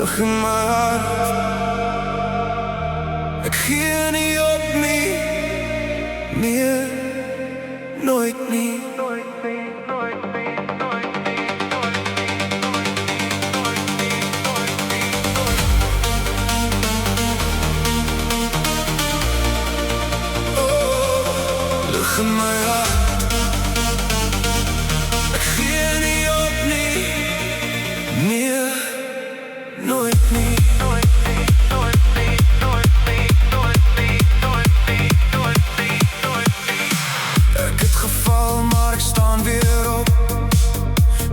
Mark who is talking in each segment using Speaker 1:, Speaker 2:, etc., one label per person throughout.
Speaker 1: lig in my hart. Ek gee nie op nie, nee, nooit nie. Lig in my hart. Ek gee nie op nie, nee, nooit nie. Ek het geval, maar ek staan weer op.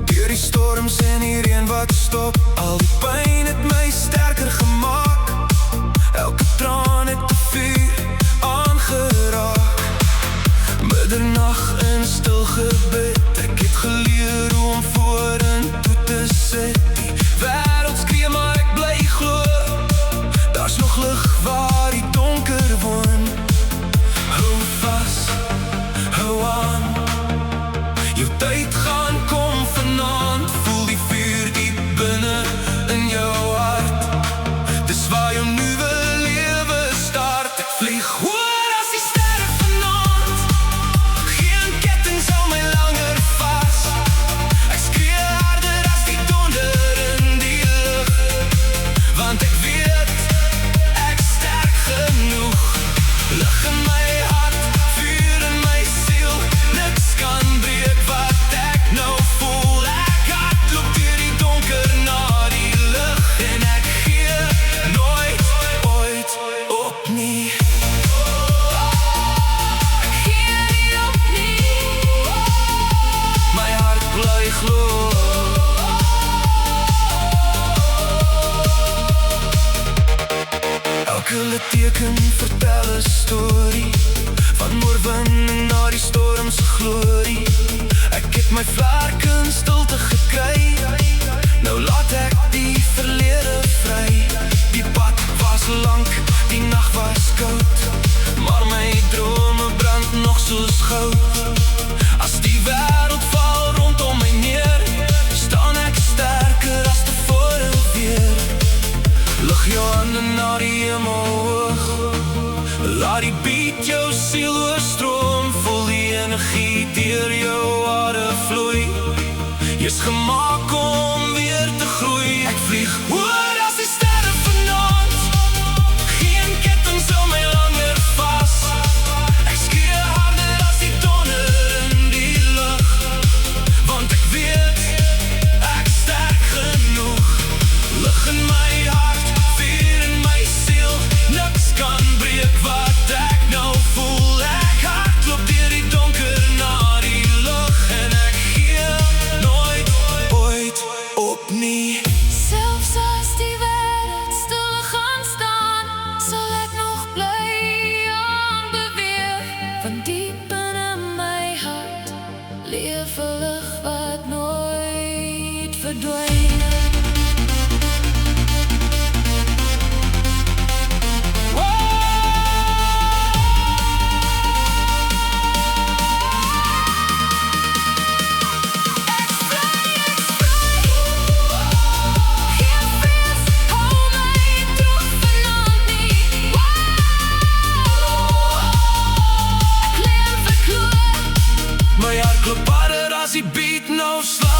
Speaker 1: Deur die storms en die reën wat stop. Al die pyn het my sterker gemaak. Elke traan het 'n vuur aangeraak. Middernag in stil gebed. Ek het geleer hoe om vorentoe te sit. Die wêreld skree, maar ek bly glo. Daar's nog lig waar die donker woon. Hou vas, hou aan. Jou tyd gaan kom vanaand. Voel die vuur diep binne in jou hart. Dis waar jou nuwe lewe start. Ek vlieg hoër as die sterre vanaand. Geen ketting hou my langer vas. Ek skree harder as die donder in die lug. Want ek weet, ek sterk genoeg. Lig in my hart, vuur in my siel. Niks kan breek wat ek nou voel. Ek hardloop deur die donker na die lig. En ek gee nooit, ooit op nie. Ek gee nie op nie. My hart bly glo. Elke litteken vertel 'n storie. Van oorwinning na die storm se glorie. Ek het my vlerk in stilte gekry. Nou laat ek die verlede vry. Die pad was lank, die nag was koud. Maar my drome brand nog soos goud. As die wêreld val rondom my neer, staan ek sterker as tevore weer. Lig jou hande na die hemel hoog. Laat die beat jou siel oorstroom. Voel die energie deur jou hare vloei. Jy's gemaak om weer te groei. Ek vlieg hoër as die sterre vanaand. Geen ketting hou my langer vas. Ek skree harder as die donder in die lug. Want ek weet, ek sterk genoeg. Lig in my hart, vuur in my siel. Niks kan breek wat ek nou voel. Ek hardloop deur die donker na die lig. En ek gee nooit, ooit op nie.
Speaker 2: Selfs as die wêreld stil gaan staan, sal ek nog bly aanbeweeg. Van diep binne my hart leef 'n lig wat nooit verdwyn.
Speaker 1: My hart klop harder as die beat nou slaan.